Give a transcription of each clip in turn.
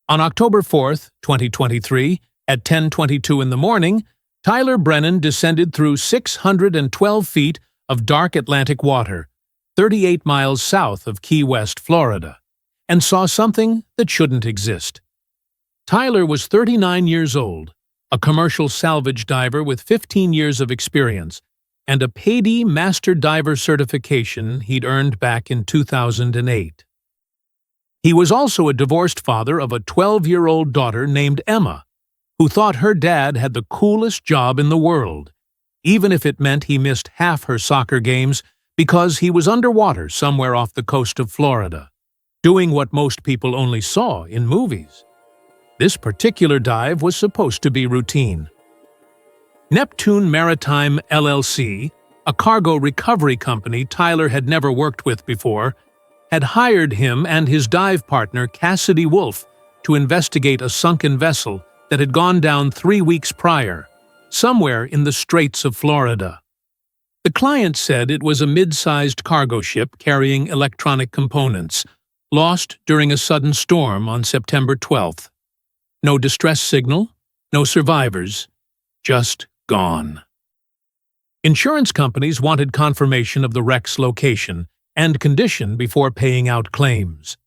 On October 4th, 2023, at 10:22 in the morning, Tyler Brennan descended through 612 feet of dark Atlantic water, 38 miles south of Key West, Florida, and saw something that shouldn't exist. Tyler was 39 years old, a commercial salvage diver with 15 years of experience, and a PADI Master Diver certification he'd earned back in 2008. He was also a divorced father of a 12-year-old daughter named Emma, who thought her dad had the coolest job in the world, even if it meant he missed half her soccer games because he was underwater somewhere off the coast of Florida, doing what most people only saw in movies. This particular dive was supposed to be routine. Neptune Maritime LLC, a cargo recovery company Tyler had never worked with before, had hired him and his dive partner Cassidy Wolf to investigate a sunken vessel that had gone down 3 weeks prior, somewhere in the Straits of Florida. The client said it was a mid-sized cargo ship carrying electronic components, lost during a sudden storm on September 12th. No distress signal, no survivors, just gone. Insurance companies wanted confirmation of the wreck's location and condition before paying out claims.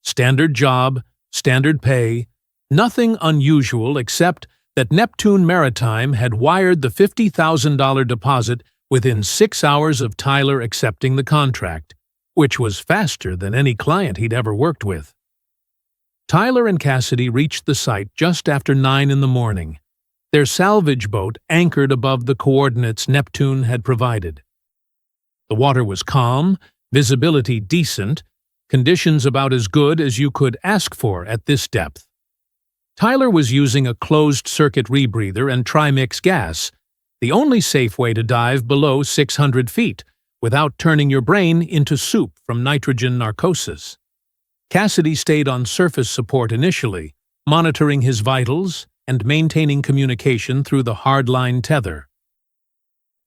Standard job, standard pay, nothing unusual except that Neptune Maritime had wired the $50,000 deposit within 6 hours of Tyler accepting the contract, which was faster than any client he'd ever worked with. Tyler and Cassidy reached the site just after 9 in the morning, their salvage boat anchored above the coordinates Neptune had provided. The water was calm, visibility decent, conditions about as good as you could ask for at this depth. Tyler was using a closed-circuit rebreather and trimix gas, the only safe way to dive below 600 feet without turning your brain into soup from nitrogen narcosis. Cassidy stayed on surface support initially, monitoring his vitals and maintaining communication through the hardline tether.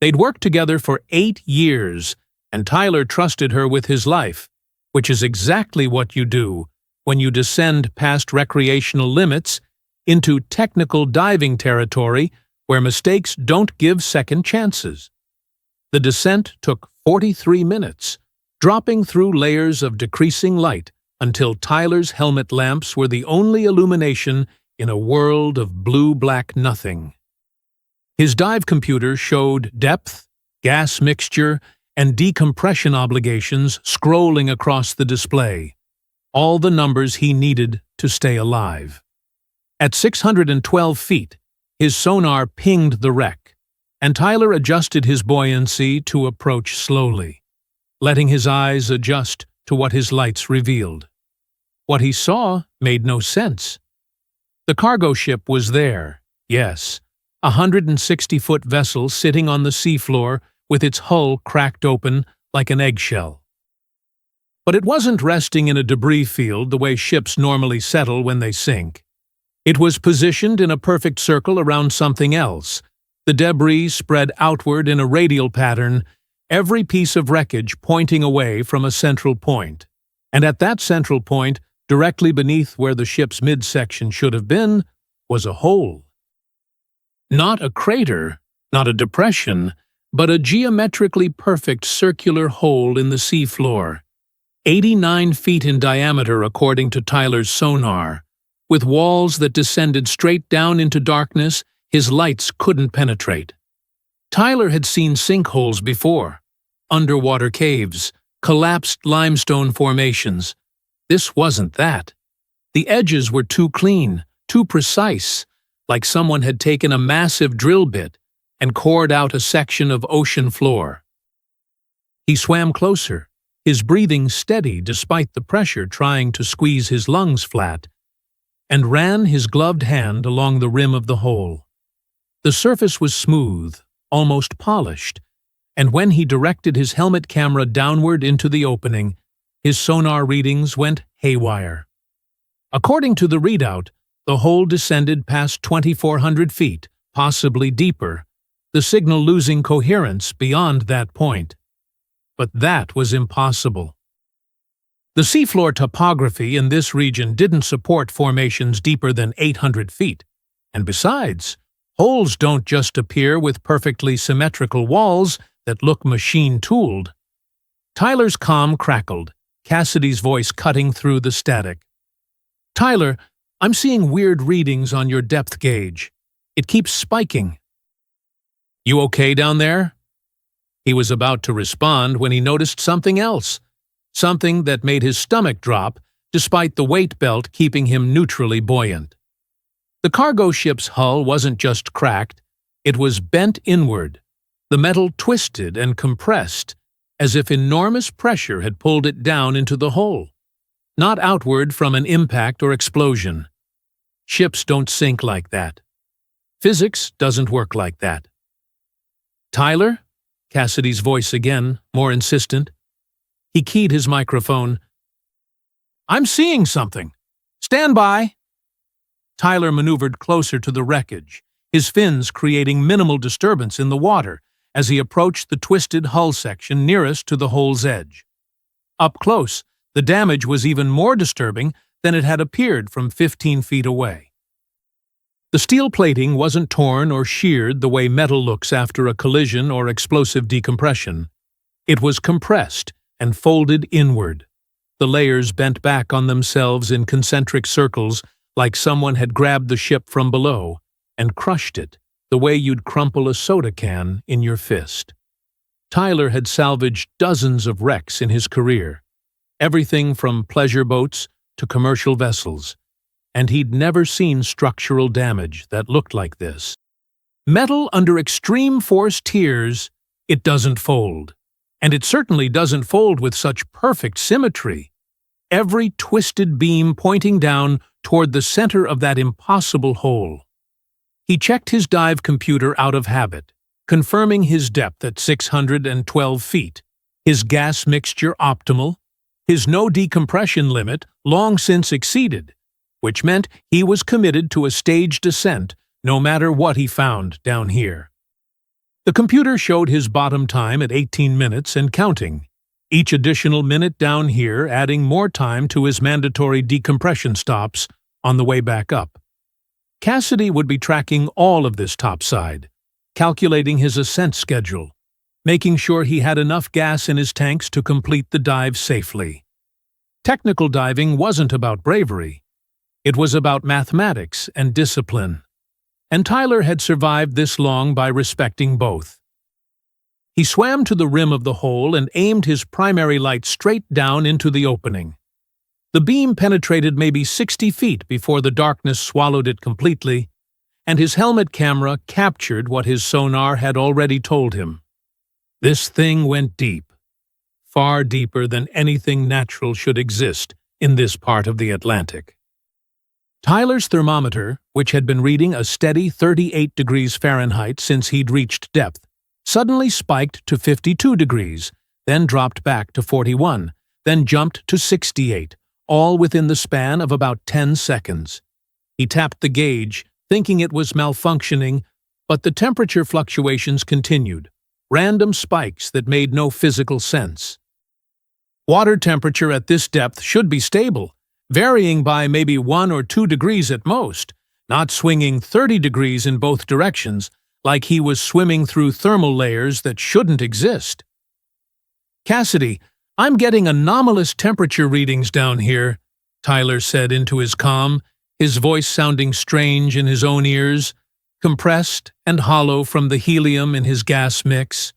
They'd worked together for 8 years, and Tyler trusted her with his life, which is exactly what you do when you descend past recreational limits into technical diving territory where mistakes don't give second chances. The descent took 43 minutes, dropping through layers of decreasing light until Tyler's helmet lamps were the only illumination in a world of blue-black nothing. His dive computer showed depth, gas mixture, and decompression obligations scrolling across the display, all the numbers he needed to stay alive. At 612 feet, his sonar pinged the wreck, and Tyler adjusted his buoyancy to approach slowly, letting his eyes adjust to what his lights revealed. What he saw made no sense. The cargo ship was there, yes, a 160-foot vessel sitting on the seafloor with its hull cracked open like an eggshell. But it wasn't resting in a debris field the way ships normally settle when they sink. It was positioned in a perfect circle around something else, the debris spread outward in a radial pattern, every piece of wreckage pointing away from a central point. And at that central point, directly beneath where the ship's midsection should have been, was a hole. Not a crater, not a depression, but a geometrically perfect circular hole in the seafloor, 89 feet in diameter according to Tyler's sonar, with walls that descended straight down into darkness his lights couldn't penetrate. Tyler had seen sinkholes before, underwater caves, collapsed limestone formations. This wasn't that. The edges were too clean, too precise, like someone had taken a massive drill bit and cored out a section of ocean floor. He swam closer, his breathing steady despite the pressure trying to squeeze his lungs flat, and ran his gloved hand along the rim of the hole. The surface was smooth, almost polished, and when he directed his helmet camera downward into the opening, his sonar readings went haywire. According to the readout, the hole descended past 2,400 feet, possibly deeper, the signal losing coherence beyond that point. But that was impossible. The seafloor topography in this region didn't support formations deeper than 800 feet. And besides, holes don't just appear with perfectly symmetrical walls that look machine-tooled. Tyler's comm crackled, Cassidy's voice cutting through the static. "Tyler, I'm seeing weird readings on your depth gauge. It keeps spiking." "You okay down there?" He was about to respond when he noticed something else, something that made his stomach drop despite the weight belt keeping him neutrally buoyant. The cargo ship's hull wasn't just cracked, it was bent inward, the metal twisted and compressed, as if enormous pressure had pulled it down into the hole, not outward from an impact or explosion. Ships don't sink like that. Physics doesn't work like that. "Tyler?" Cassidy's voice again, more insistent. He keyed his microphone. "I'm seeing something. Stand by." Tyler maneuvered closer to the wreckage, his fins creating minimal disturbance in the water as he approached the twisted hull section nearest to the hole's edge. Up close, the damage was even more disturbing than it had appeared from 15 feet away. The steel plating wasn't torn or sheared the way metal looks after a collision or explosive decompression. It was compressed and folded inward, the layers bent back on themselves in concentric circles like someone had grabbed the ship from below and crushed it, the way you'd crumple a soda can in your fist. Tyler had salvaged dozens of wrecks in his career, everything from pleasure boats to commercial vessels, and he'd never seen structural damage that looked like this. Metal under extreme force tears, it doesn't fold. And it certainly doesn't fold with such perfect symmetry. Every twisted beam pointing down toward the center of that impossible hole. He checked his dive computer out of habit, confirming his depth at 612 feet, his gas mixture optimal, his no decompression limit long since exceeded, which meant he was committed to a staged descent no matter what he found down here. The computer showed his bottom time at 18 minutes and counting, each additional minute down here adding more time to his mandatory decompression stops on the way back up. Cassidy would be tracking all of this topside, calculating his ascent schedule, making sure he had enough gas in his tanks to complete the dive safely. Technical diving wasn't about bravery. It was about mathematics and discipline. And Tyler had survived this long by respecting both. He swam to the rim of the hole and aimed his primary light straight down into the opening. The beam penetrated maybe 60 feet before the darkness swallowed it completely, and his helmet camera captured what his sonar had already told him. This thing went deep, far deeper than anything natural should exist in this part of the Atlantic. Tyler's thermometer, which had been reading a steady 38 degrees Fahrenheit since he'd reached depth, suddenly spiked to 52 degrees, then dropped back to 41, then jumped to 68, all within the span of about 10 seconds. He tapped the gauge, thinking it was malfunctioning, but the temperature fluctuations continued, random spikes that made no physical sense. Water temperature at this depth should be stable, varying by maybe 1 or 2 degrees at most, not swinging 30 degrees in both directions like he was swimming through thermal layers that shouldn't exist. "Cassidy, I'm getting anomalous temperature readings down here," Tyler said into his comm, his voice sounding strange in his own ears, compressed and hollow from the helium in his gas mix.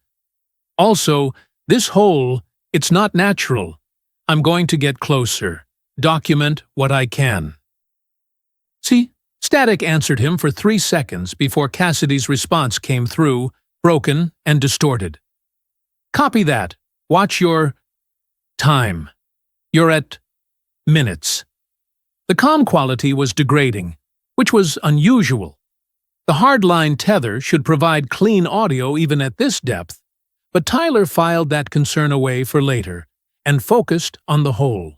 "Also, this hole, it's not natural. I'm going to get closer. Document what I can." "See?" Static answered him for 3 seconds before Cassidy's response came through, broken and distorted. "Copy that. Watch your time. You're at minutes." The comm quality was degrading, which was unusual. The hardline tether should provide clean audio even at this depth, but Tyler filed that concern away for later and focused on the hole.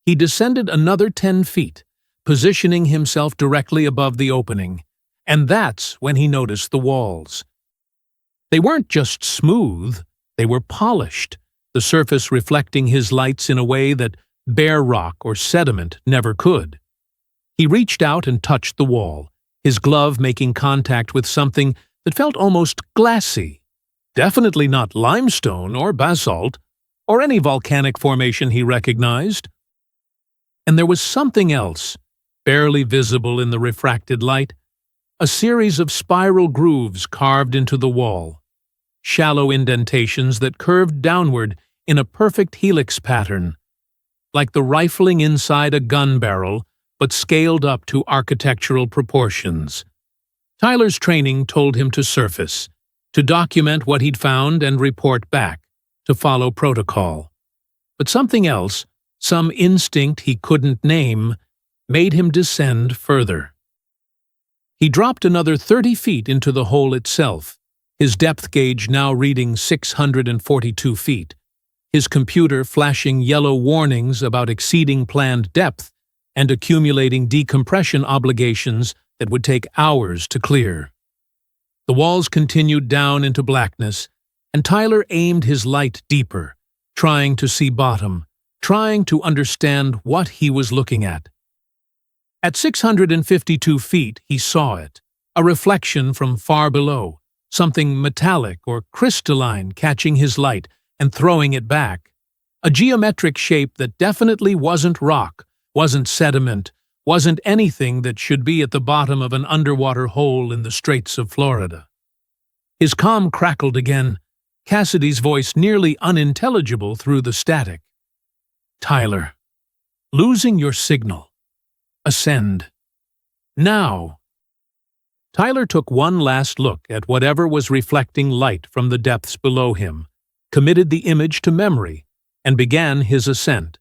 He descended another 10 feet, positioning himself directly above the opening, and that's when he noticed the walls. They weren't just smooth, they were polished, the surface reflecting his lights in a way that bare rock or sediment never could. He reached out and touched the wall, his glove making contact with something that felt almost glassy. Definitely not limestone or basalt, or any volcanic formation he recognized. And there was something else, barely visible in the refracted light, a series of spiral grooves carved into the wall, shallow indentations that curved downward in a perfect helix pattern, like the rifling inside a gun barrel, but scaled up to architectural proportions. Tyler's training told him to surface, to document what he'd found and report back, to follow protocol. But something else, some instinct he couldn't name, made him descend further. He dropped another 30 feet into the hole itself, his depth gauge now reading 642 feet, his computer flashing yellow warnings about exceeding planned depth and accumulating decompression obligations that would take hours to clear. The walls continued down into blackness, and Tyler aimed his light deeper, trying to see bottom, trying to understand what he was looking at. At 652 feet, he saw it, a reflection from far below, something metallic or crystalline catching his light and throwing it back. A geometric shape that definitely wasn't rock, wasn't sediment, wasn't anything that should be at the bottom of an underwater hole in the Straits of Florida. His comm crackled again, Cassidy's voice nearly unintelligible through the static. "Tyler, losing your signal. Ascend. Now." Tyler took one last look at whatever was reflecting light from the depths below him, committed the image to memory, and began his ascent.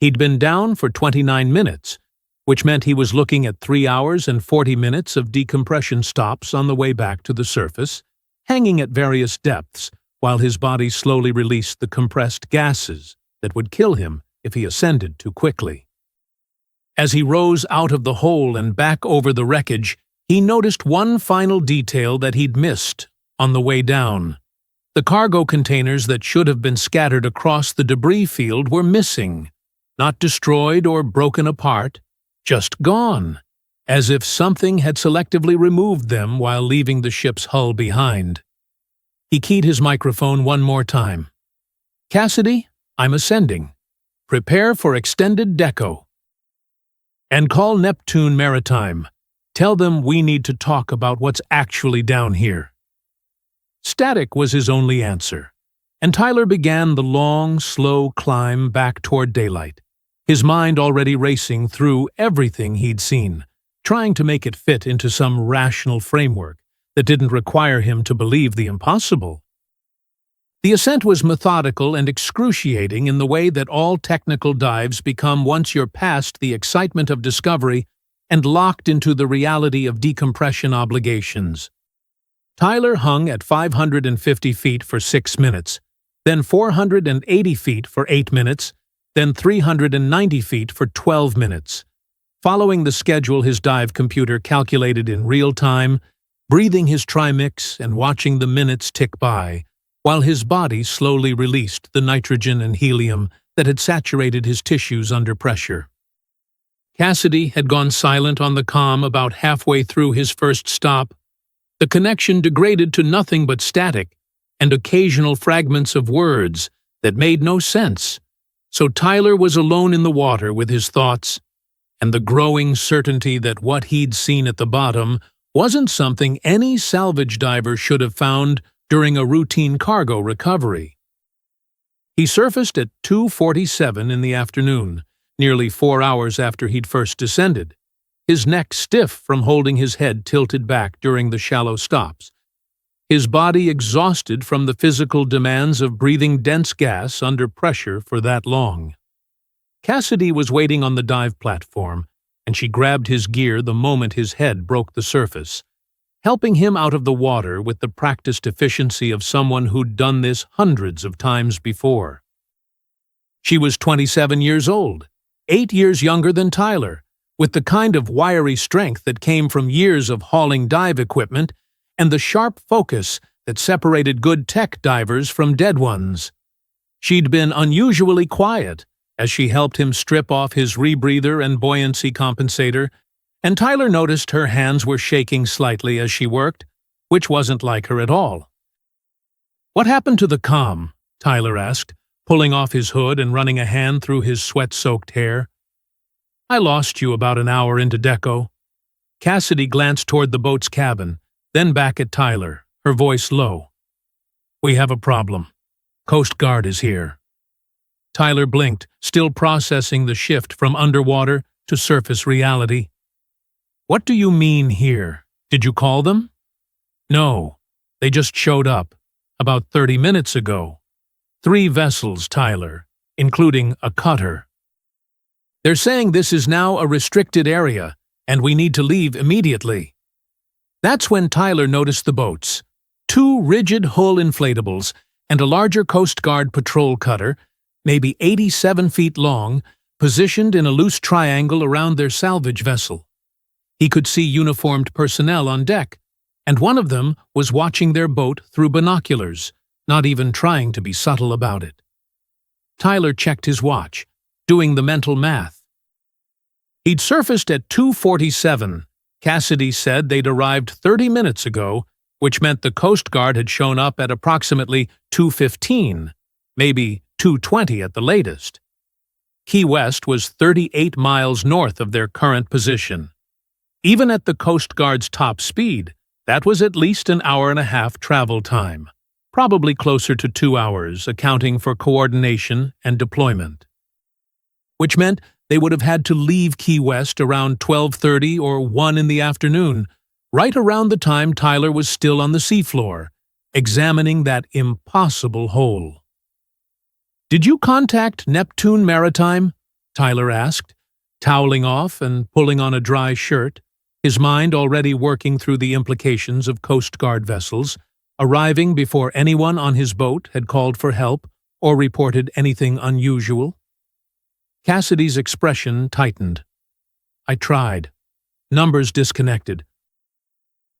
He'd been down for 29 minutes, which meant he was looking at 3 hours and 40 minutes of decompression stops on the way back to the surface, hanging at various depths while his body slowly released the compressed gases that would kill him if he ascended too quickly. As he rose out of the hole and back over the wreckage, he noticed one final detail that he'd missed on the way down. The cargo containers that should have been scattered across the debris field were missing, not destroyed or broken apart, just gone, as if something had selectively removed them while leaving the ship's hull behind. He keyed his microphone one more time. "Cassidy, I'm ascending. Prepare for extended deco. And call Neptune Maritime. Tell them we need to talk about what's actually down here." Static was his only answer, and Tyler began the long, slow climb back toward daylight, his mind already racing through everything he'd seen, trying to make it fit into some rational framework that didn't require him to believe the impossible. The ascent was methodical and excruciating in the way that all technical dives become once you're past the excitement of discovery and locked into the reality of decompression obligations. Tyler hung at 550 feet for 6 minutes, then 480 feet for 8 minutes, then 390 feet for 12 minutes. Following the schedule his dive computer calculated in real time, breathing his trimix and watching the minutes tick by, while his body slowly released the nitrogen and helium that had saturated his tissues under pressure. Cassidy had gone silent on the comm about halfway through his first stop. The connection degraded to nothing but static and occasional fragments of words that made no sense. So Tyler was alone in the water with his thoughts, and the growing certainty that what he'd seen at the bottom wasn't something any salvage diver should have found during a routine cargo recovery. He surfaced at 2:47 in the afternoon, nearly 4 hours after he'd first descended, his neck stiff from holding his head tilted back during the shallow stops, his body exhausted from the physical demands of breathing dense gas under pressure for that long. Cassidy was waiting on the dive platform, and she grabbed his gear the moment his head broke the surface, helping him out of the water with the practiced efficiency of someone who'd done this hundreds of times before. She was 27 years old, 8 years younger than Tyler, with the kind of wiry strength that came from years of hauling dive equipment and the sharp focus that separated good tech divers from dead ones. She'd been unusually quiet, as she helped him strip off his rebreather and buoyancy compensator, and Tyler noticed her hands were shaking slightly as she worked, which wasn't like her at all. "What happened to the comm?" Tyler asked, pulling off his hood and running a hand through his sweat-soaked hair. "I lost you about an hour into deco." Cassidy glanced toward the boat's cabin, then back at Tyler, her voice low. "We have a problem. Coast Guard is here." Tyler blinked, still processing the shift from underwater to surface reality. "What do you mean here? Did you call them?" "No, they just showed up, about 30 minutes ago. 3 vessels, Tyler, including a cutter. They're saying this is now a restricted area, and we need to leave immediately." That's when Tyler noticed the boats. 2 rigid hull inflatables and a larger Coast Guard patrol cutter, maybe 87 feet long, positioned in a loose triangle around their salvage vessel. He could see uniformed personnel on deck, and one of them was watching their boat through binoculars, not even trying to be subtle about it. Tyler checked his watch, doing the mental math. He'd surfaced at 2:47. Cassidy said they'd arrived 30 minutes ago, which meant the Coast Guard had shown up at approximately 2:15, maybe 2:20 at the latest. Key West was 38 miles north of their current position. Even at the Coast Guard's top speed, that was at least an hour-and-a-half travel time, probably closer to 2 hours, accounting for coordination and deployment. Which meant they would have had to leave Key West around 12:30 or 1 in the afternoon, right around the time Tyler was still on the seafloor, examining that impossible hole. "Did you contact Neptune Maritime?" Tyler asked, toweling off and pulling on a dry shirt, his mind already working through the implications of Coast Guard vessels, arriving before anyone on his boat had called for help or reported anything unusual. Cassidy's expression tightened. "I tried. Numbers disconnected.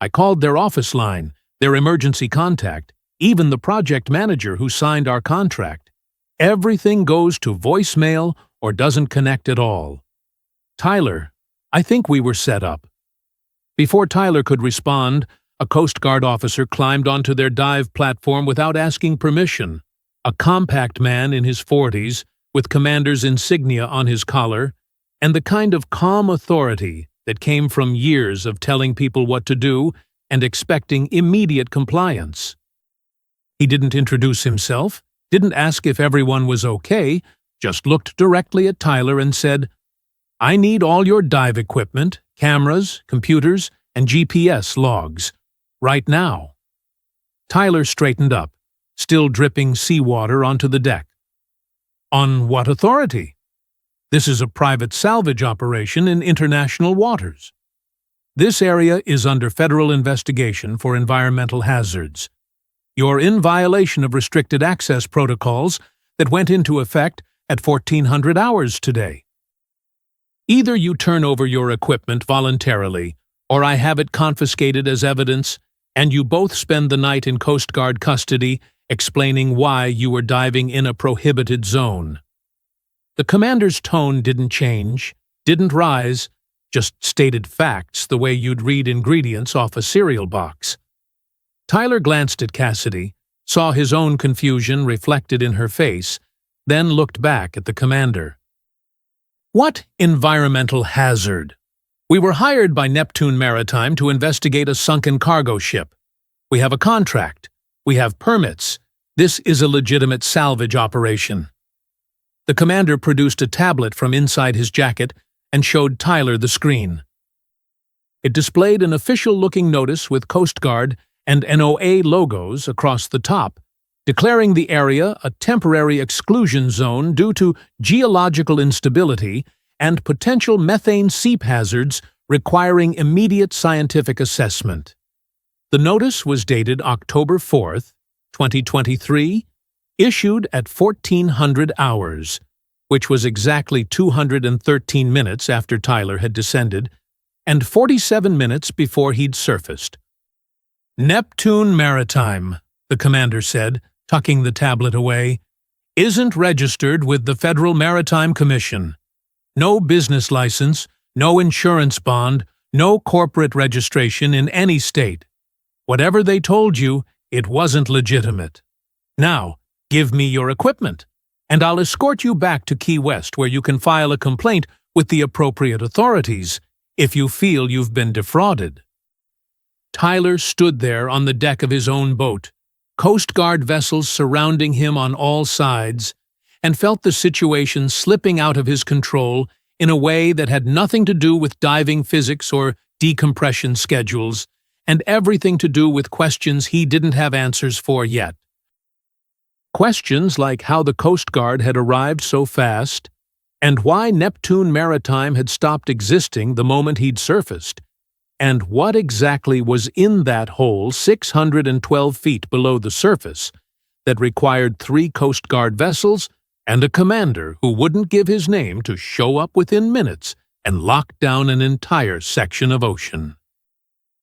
I called their office line, their emergency contact, even the project manager who signed our contract. Everything goes to voicemail or doesn't connect at all. Tyler, I think we were set up." Before Tyler could respond, a Coast Guard officer climbed onto their dive platform without asking permission, a compact man in his 40s, with commander's insignia on his collar, and the kind of calm authority that came from years of telling people what to do and expecting immediate compliance. He didn't introduce himself, didn't ask if everyone was okay, just looked directly at Tyler and said, "I need all your dive equipment, cameras, computers, and GPS logs, right now." Tyler straightened up, still dripping seawater onto the deck. "On what authority? This is a private salvage operation in international waters. This area is under federal investigation for environmental hazards. You're in violation of restricted access protocols that went into effect at 1400 hours today. Either you turn over your equipment voluntarily, or I have it confiscated as evidence, and you both spend the night in Coast Guard custody explaining why you were diving in a prohibited zone." The commander's tone didn't change, didn't rise, just stated facts the way you'd read ingredients off a cereal box. Tyler glanced at Cassidy, saw his own confusion reflected in her face, then looked back at the commander. "What environmental hazard? We were hired by Neptune Maritime to investigate a sunken cargo ship. We have a contract. We have permits. This is a legitimate salvage operation." The commander produced a tablet from inside his jacket and showed Tyler the screen. It displayed an official-looking notice with Coast Guard and NOA logos across the top, declaring the area a temporary exclusion zone due to geological instability and potential methane seep hazards requiring immediate scientific assessment. The notice was dated October 4th, 2023, issued at 1400 hours, which was exactly 213 minutes after Tyler had descended, and 47 minutes before he'd surfaced. "Neptune Maritime," the commander said, tucking the tablet away. Isn't registered with the Federal Maritime Commission. No business license, no insurance bond, no corporate registration in any state. Whatever they told you, it wasn't legitimate. Now, give me your equipment, and I'll escort you back to Key West where you can file a complaint with the appropriate authorities if you feel you've been defrauded. Tyler stood there on the deck of his own boat, Coast Guard vessels surrounding him on all sides, and felt the situation slipping out of his control in a way that had nothing to do with diving physics or decompression schedules, and everything to do with questions he didn't have answers for yet. Questions like how the Coast Guard had arrived so fast, and why Neptune Maritime had stopped existing the moment he'd surfaced, and what exactly was in that hole 612 feet below the surface that required 3 Coast Guard vessels and a commander who wouldn't give his name to show up within minutes and lock down an entire section of ocean.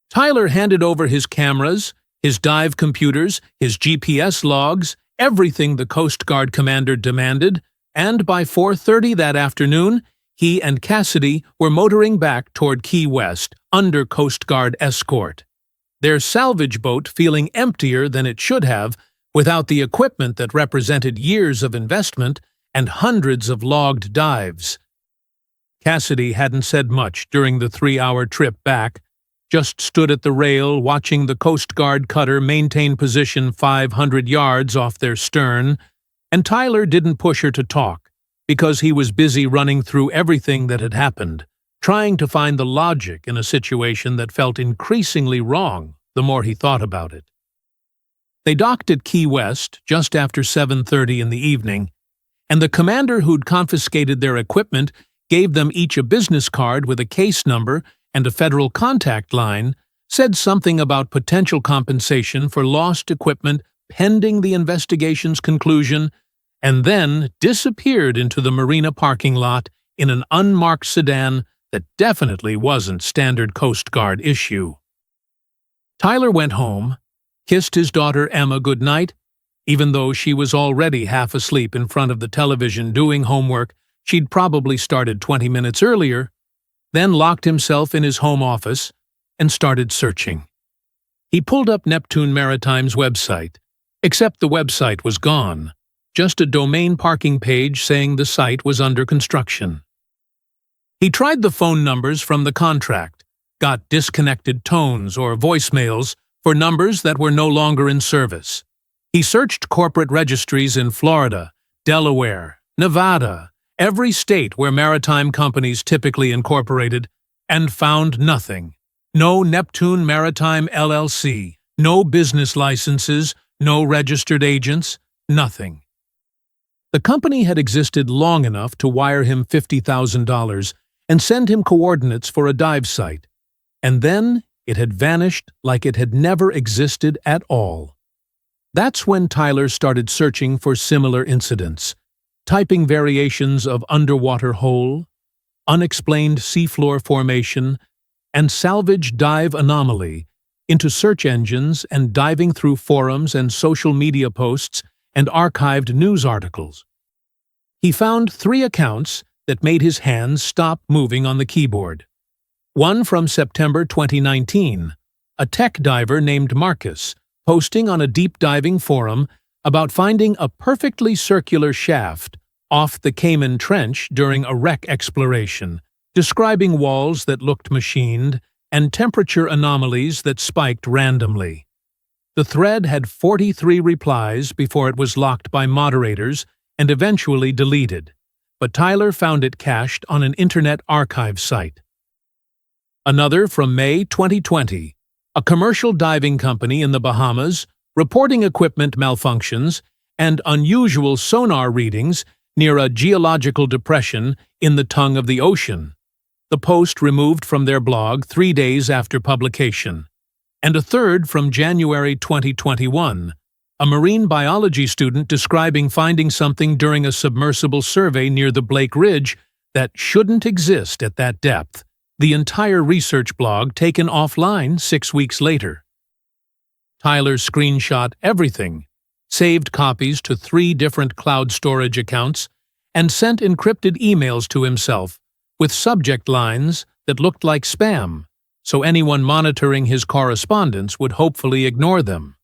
Tyler handed over his cameras, his dive computers, his GPS logs, everything the Coast Guard commander demanded, and by 4:30 that afternoon, he and Cassidy were motoring back toward Key West under Coast Guard escort, their salvage boat feeling emptier than it should have without the equipment that represented years of investment and hundreds of logged dives. Cassidy hadn't said much during the 3-hour trip back, just stood at the rail watching the Coast Guard cutter maintain position 500 yards off their stern, and Tyler didn't push her to talk, because he was busy running through everything that had happened, trying to find the logic in a situation that felt increasingly wrong the more he thought about it. They docked at Key West just after 7:30 in the evening, and the commander who'd confiscated their equipment gave them each a business card with a case number and a federal contact line, said something about potential compensation for lost equipment pending the investigation's conclusion, and then disappeared into the marina parking lot in an unmarked sedan that definitely wasn't standard Coast Guard issue. Tyler went home, kissed his daughter Emma goodnight. Even though she was already half asleep in front of the television doing homework she'd probably started 20 minutes earlier, then locked himself in his home office and started searching. He pulled up Neptune Maritime's website, except the website was gone, just a domain parking page saying the site was under construction. He tried the phone numbers from the contract, got disconnected tones or voicemails for numbers that were no longer in service. He searched corporate registries in Florida, Delaware, Nevada, every state where maritime companies typically incorporated, and found nothing. No Neptune Maritime LLC, no business licenses, no registered agents, nothing. The company had existed long enough to wire him $50,000 and send him coordinates for a dive site, and then it had vanished like it had never existed at all. That's when Tyler started searching for similar incidents, typing variations of underwater hole, unexplained seafloor formation, and salvage dive anomaly into search engines and diving through forums and social media posts and archived news articles. He found 3 accounts that made his hands stop moving on the keyboard. One from September 2019, a tech diver named Marcus, posting on a deep diving forum about finding a perfectly circular shaft off the Cayman Trench during a wreck exploration, describing walls that looked machined and temperature anomalies that spiked randomly. The thread had 43 replies before it was locked by moderators and eventually deleted, but Tyler found it cached on an Internet Archive site. Another from May 2020, a commercial diving company in the Bahamas reporting equipment malfunctions and unusual sonar readings near a geological depression in the tongue of the ocean. The post removed from their blog 3 days after publication. And a third from January 2021, a marine biology student describing finding something during a submersible survey near the Blake Ridge that shouldn't exist at that depth. The entire research blog taken offline 6 weeks later. Tyler screenshot everything, saved copies to 3 different cloud storage accounts, and sent encrypted emails to himself with subject lines that looked like spam, so anyone monitoring his correspondence would hopefully ignore them.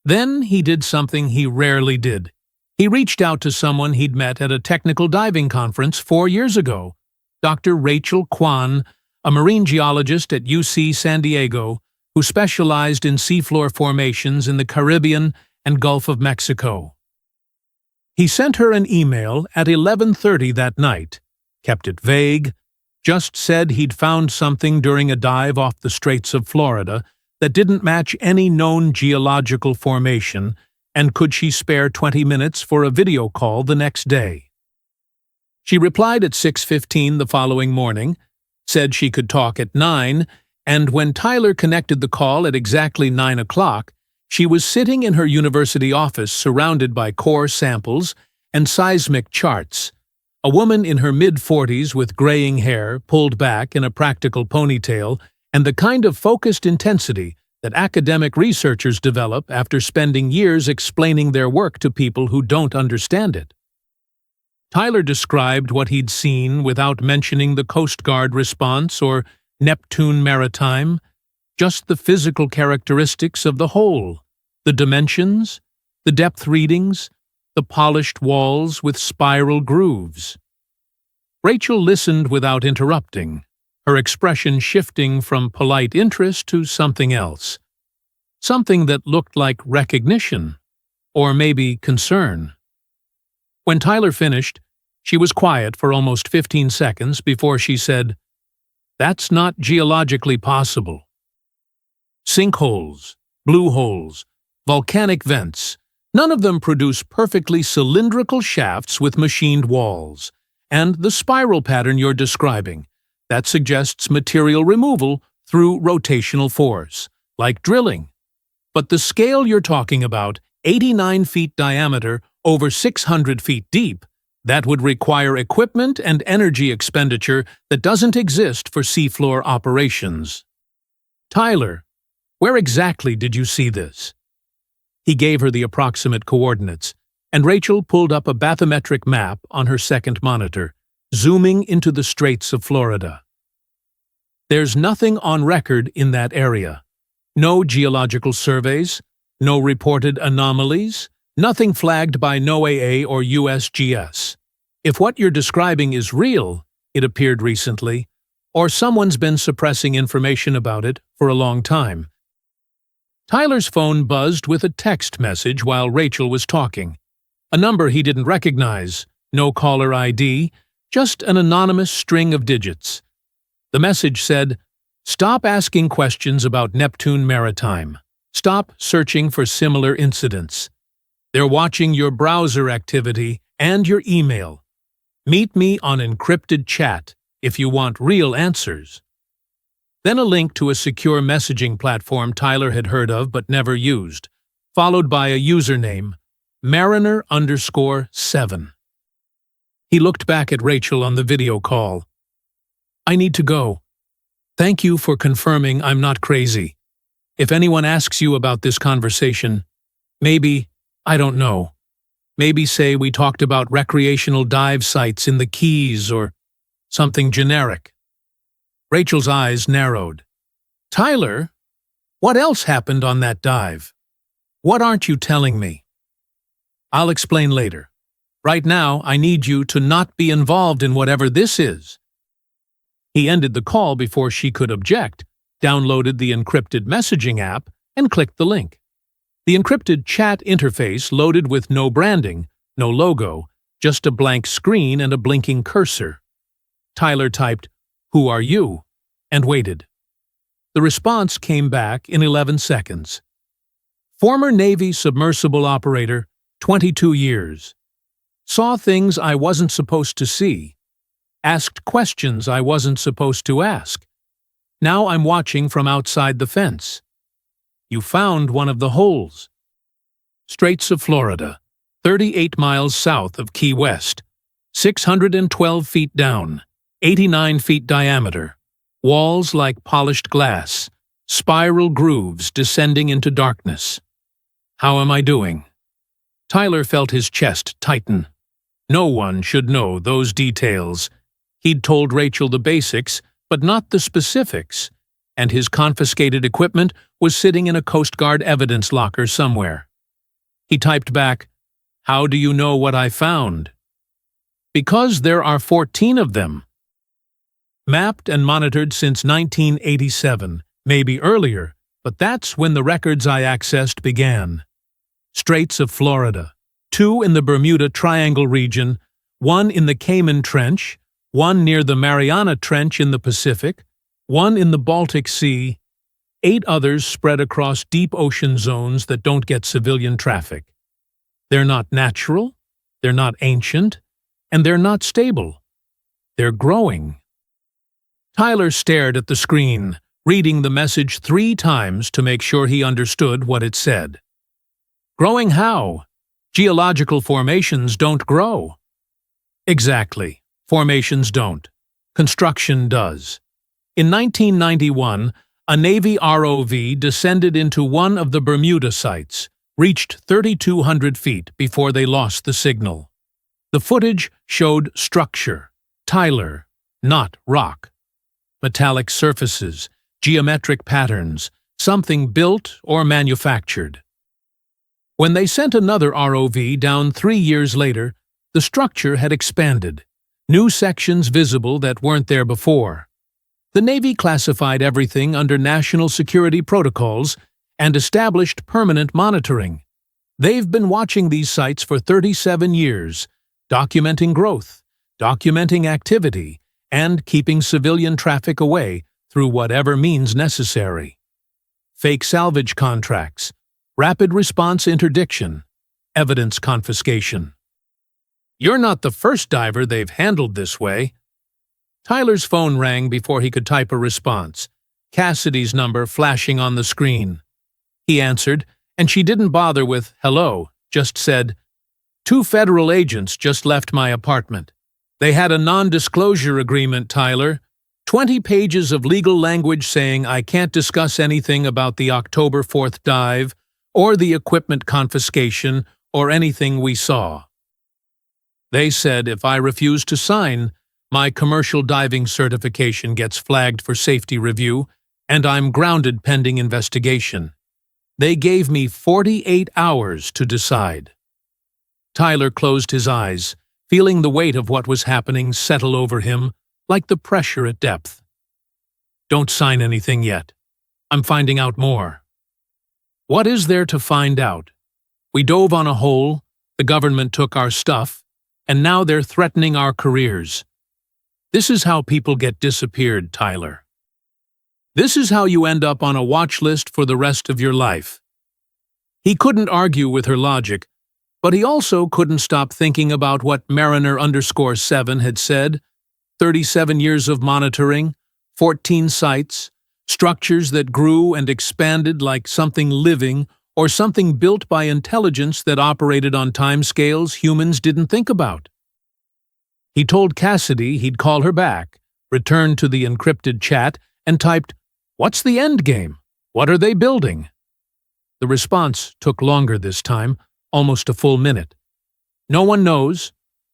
Then he did something he rarely did. He reached out to someone he'd met at a technical diving conference 4 years ago, Dr. Rachel Kwan, a marine geologist at UC San Diego who specialized in seafloor formations in the Caribbean and Gulf of Mexico. He sent her an email at 11:30 that night, kept it vague, just said he'd found something during a dive off the Straits of Florida that didn't match any known geological formation, and could she spare 20 minutes for a video call the next day. She replied at 6:15 the following morning, said she could talk at 9, and when Tyler connected the call at exactly 9 o'clock, she was sitting in her university office surrounded by core samples and seismic charts. A woman in her mid-40s with graying hair pulled back in a practical ponytail and the kind of focused intensity that academic researchers develop after spending years explaining their work to people who don't understand it. Tyler described what he'd seen without mentioning the Coast Guard response or Neptune Maritime, just the physical characteristics of the hole, the dimensions, the depth readings, the polished walls with spiral grooves. Rachel listened without interrupting, her expression shifting from polite interest to something else. Something that looked like recognition, or maybe concern. When Tyler finished, she was quiet for almost 15 seconds before she said, "That's not geologically possible. Sinkholes, blue holes, volcanic vents, none of them produce perfectly cylindrical shafts with machined walls. And the spiral pattern you're describing, that suggests material removal through rotational force, like drilling. But the scale you're talking about, 89 feet diameter over 600 feet deep, that would require equipment and energy expenditure that doesn't exist for seafloor operations." "Tyler, where exactly did you see this?" He gave her the approximate coordinates, and Rachel pulled up a bathymetric map on her second monitor, zooming into the Straits of Florida. "There's nothing on record in that area. No geological surveys, no reported anomalies, nothing flagged by NOAA or USGS. If what you're describing is real, it appeared recently, or someone's been suppressing information about it for a long time." Tyler's phone buzzed with a text message while Rachel was talking. A number he didn't recognize, no caller ID, just an anonymous string of digits. The message said, "Stop asking questions about Neptune Maritime. Stop searching for similar incidents. They're watching your browser activity and your email. Meet me on encrypted chat if you want real answers." Then a link to a secure messaging platform Tyler had heard of but never used, followed by a username, Mariner_7. He looked back at Rachel on the video call. "I need to go. Thank you for confirming I'm not crazy. If anyone asks you about this conversation, maybe, I don't know, maybe say we talked about recreational dive sites in the Keys or something generic." Rachel's eyes narrowed. "Tyler, what else happened on that dive? What aren't you telling me?" "I'll explain later. Right now, I need you to not be involved in whatever this is." He ended the call before she could object, downloaded the encrypted messaging app, and clicked the link. The encrypted chat interface loaded with no branding, no logo, just a blank screen and a blinking cursor. Tyler typed, "Who are you?" and waited. The response came back in 11 seconds. "Former Navy submersible operator, 22 years. Saw things I wasn't supposed to see. Asked questions I wasn't supposed to ask. Now I'm watching from outside the fence. You found one of the holes. Straits of Florida, 38 miles south of Key West. 612 feet down, 89 feet diameter. Walls like polished glass. Spiral grooves descending into darkness. How am I doing?" Tyler felt his chest tighten. No one should know those details. He'd told Rachel the basics, but not the specifics, and his confiscated equipment was sitting in a Coast Guard evidence locker somewhere. He typed back, "How do you know what I found?" "Because there are 14 of them. Mapped and monitored since 1987, maybe earlier, but that's when the records I accessed began. Straits of Florida, 2 in the Bermuda Triangle region, 1 in the Cayman Trench, 1 near the Mariana Trench in the Pacific, 1 in the Baltic Sea, 8 others spread across deep ocean zones that don't get civilian traffic. They're not natural, they're not ancient, and they're not stable. They're growing." Tyler stared at the screen, reading the message 3 times to make sure he understood what it said. Growing how? Geological formations don't grow. Exactly. Formations don't. Construction does. In 1991, a Navy ROV descended into one of the Bermuda sites, reached 3,200 feet before they lost the signal. The footage showed structure, Tyler, not rock. Metallic surfaces, geometric patterns, something built or manufactured. When they sent another ROV down 3 years later, the structure had expanded, new sections visible that weren't there before. The Navy classified everything under national security protocols and established permanent monitoring. They've been watching these sites for 37 years, documenting growth, documenting activity, and keeping civilian traffic away through whatever means necessary. Fake salvage contracts, rapid response interdiction, evidence confiscation. You're not the first diver they've handled this way. Tyler's phone rang before he could type a response, Cassidy's number flashing on the screen. He answered, and she didn't bother with hello, just said, 2 federal agents just left my apartment. They had a non-disclosure agreement, Tyler. 20 pages of legal language saying I can't discuss anything about the October 4th dive, or the equipment confiscation, or anything we saw. They said if I refuse to sign, my commercial diving certification gets flagged for safety review, and I'm grounded pending investigation. They gave me 48 hours to decide. Tyler closed his eyes, feeling the weight of what was happening settle over him, like the pressure at depth. Don't sign anything yet. I'm finding out more. What is there to find out? We dove on a hole, the government took our stuff, and now they're threatening our careers. This is how people get disappeared, Tyler. This is how you end up on a watch list for the rest of your life. He couldn't argue with her logic, but he also couldn't stop thinking about what Mariner_7 had said. 37 years of monitoring, 14 sites, structures that grew and expanded like something living or something built by intelligence that operated on timescales humans didn't think about. He told Cassidy he'd call her back, returned to the encrypted chat, and typed, "What's the end game? What are they building?" The response took longer this time, almost a full minute. No one knows,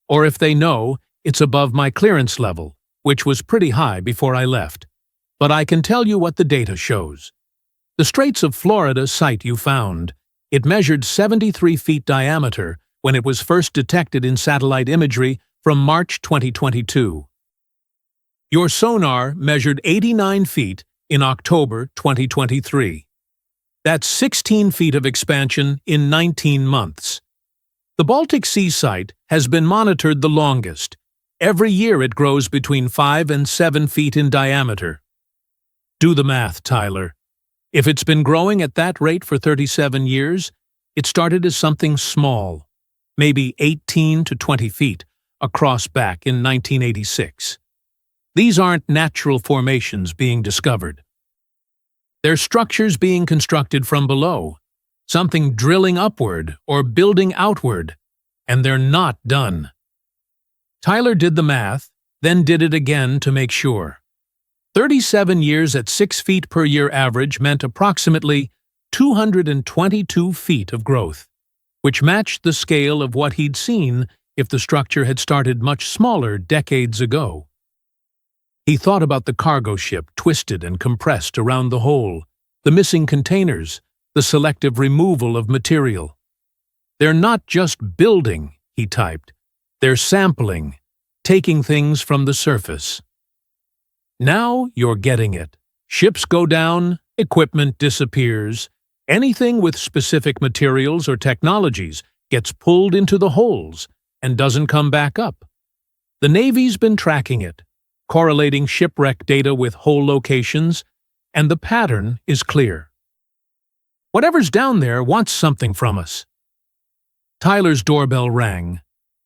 or if they know, it's above my clearance level, which was pretty high before I left. But I can tell you what the data shows. The Straits of Florida site you found, it measured 73 feet diameter when it was first detected in satellite imagery from March 2022. Your sonar measured 89 feet in October 2023. That's 16 feet of expansion in 19 months. The Baltic Sea site has been monitored the longest. Every year it grows between 5 and 7 feet in diameter. Do the math, Tyler. If it's been growing at that rate for 37 years, it started as something small, maybe 18 to 20 feet, across back in 1986. These aren't natural formations being discovered. They're structures being constructed from below, something drilling upward or building outward, and they're not done. Tyler did the math, then did it again to make sure. 37 years at 6 feet per year average meant approximately 222 feet of growth. which matched the scale of what he'd seen if the structure had started much smaller decades ago. He thought about the cargo ship twisted and compressed around the hole, the missing containers, the selective removal of material. "They're not just building," he typed. "They're sampling, taking things from the surface." Now you're getting it. Ships go down, equipment disappears. Anything with specific materials or technologies gets pulled into the holes and doesn't come back up. The Navy's been tracking it, correlating shipwreck data with hole locations, and the pattern is clear. Whatever's down there wants something from us. Tyler's doorbell rang,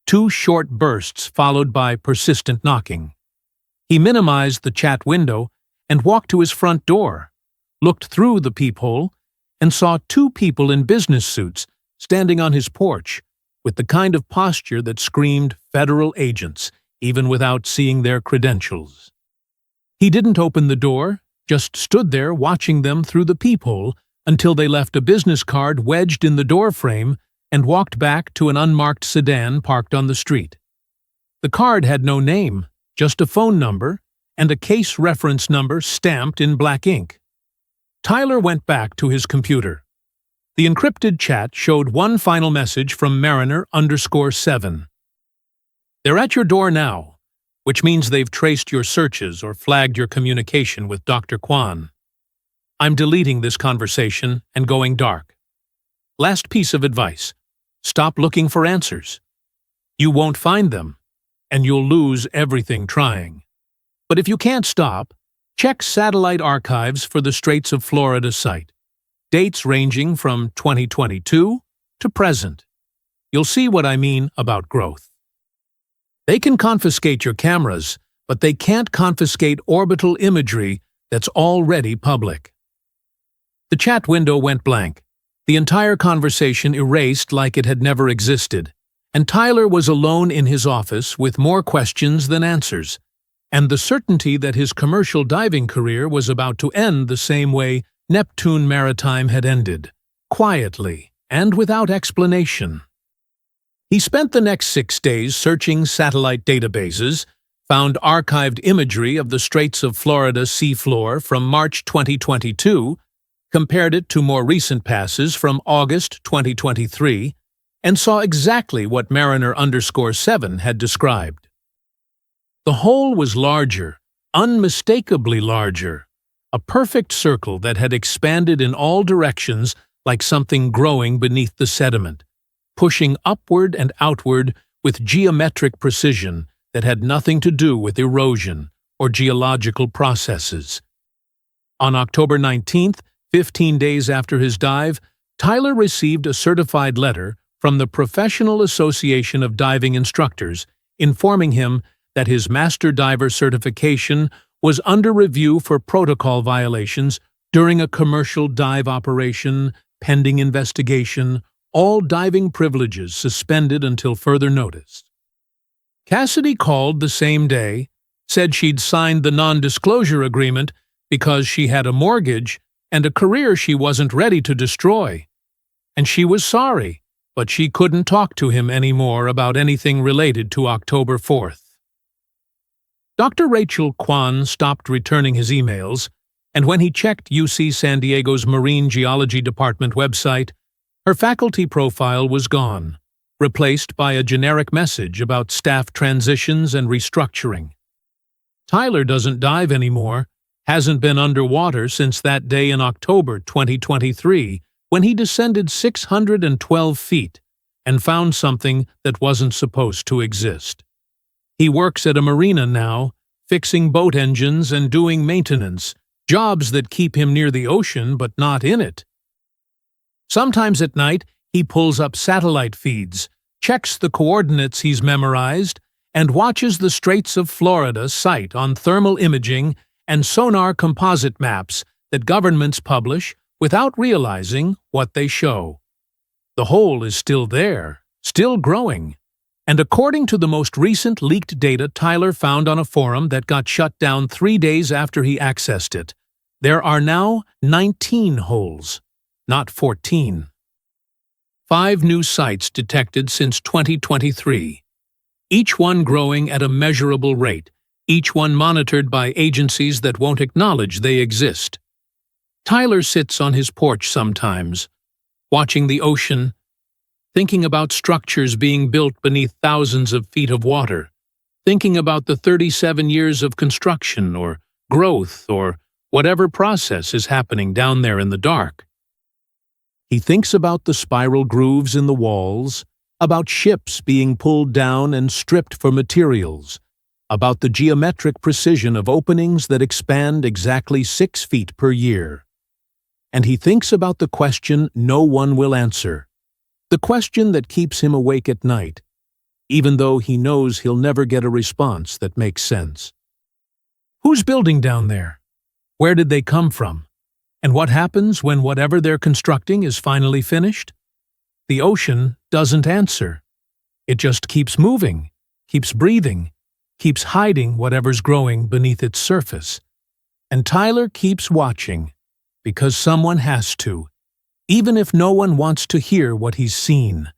2 short bursts followed by persistent knocking. He minimized the chat window and walked to his front door, looked through the peephole, and saw 2 people in business suits standing on his porch, with the kind of posture that screamed federal agents, even without seeing their credentials. He didn't open the door, just stood there watching them through the peephole until they left a business card wedged in the doorframe and walked back to an unmarked sedan parked on the street. The card had no name, just a phone number and a case reference number stamped in black ink. Tyler went back to his computer. The encrypted chat showed one final message from Mariner_7. "They're at your door now, which means they've traced your searches or flagged your communication with Dr. Kwan. I'm deleting this conversation and going dark. Last piece of advice: stop looking for answers. You won't find them, and you'll lose everything trying. But if you can't stop, check satellite archives for the Straits of Florida site. Dates ranging from 2022 to present. You'll see what I mean about growth. They can confiscate your cameras, but they can't confiscate orbital imagery that's already public." The chat window went blank, the entire conversation erased like it had never existed, and Tyler was alone in his office with more questions than answers, and the certainty that his commercial diving career was about to end the same way Neptune Maritime had ended, quietly and without explanation. He spent the next 6 days searching satellite databases, found archived imagery of the Straits of Florida seafloor from March 2022, compared it to more recent passes from August 2023, and saw exactly what Mariner_7 had described. The hole was larger, unmistakably larger, a perfect circle that had expanded in all directions like something growing beneath the sediment, pushing upward and outward with geometric precision that had nothing to do with erosion or geological processes. On October 19th, 15 days after his dive, Tyler received a certified letter from the Professional Association of Diving Instructors informing him that his Master Diver certification was under review for protocol violations during a commercial dive operation, pending investigation, all diving privileges suspended until further notice. Cassidy called the same day, said she'd signed the non-disclosure agreement because she had a mortgage and a career she wasn't ready to destroy. And she was sorry, but she couldn't talk to him anymore about anything related to October 4th. Dr. Rachel Kwan stopped returning his emails, and when he checked UC San Diego's Marine Geology Department website, her faculty profile was gone, replaced by a generic message about staff transitions and restructuring. Tyler doesn't dive anymore, hasn't been underwater since that day in October 2023 when he descended 612 feet and found something that wasn't supposed to exist. He works at a marina now, fixing boat engines and doing maintenance, jobs that keep him near the ocean but not in it. Sometimes at night, he pulls up satellite feeds, checks the coordinates he's memorized, and watches the Straits of Florida sight on thermal imaging and sonar composite maps that governments publish without realizing what they show. The hole is still there, still growing. And according to the most recent leaked data Tyler found on a forum that got shut down 3 days after he accessed it, there are now 19 holes, not 14. 5 new sites detected since 2023. Each one growing at a measurable rate, each one monitored by agencies that won't acknowledge they exist. Tyler sits on his porch sometimes, watching the ocean, thinking about structures being built beneath thousands of feet of water, thinking about the 37 years of construction or growth or whatever process is happening down there in the dark. He thinks about the spiral grooves in the walls, about ships being pulled down and stripped for materials, about the geometric precision of openings that expand exactly 6 feet per year. And he thinks about the question no one will answer, the question that keeps him awake at night, even though he knows he'll never get a response that makes sense. Who's building down there? Where did they come from? And what happens when whatever they're constructing is finally finished? The ocean doesn't answer. It just keeps moving, keeps breathing, keeps hiding whatever's growing beneath its surface. And Tyler keeps watching, because someone has to, even if no one wants to hear what he's seen.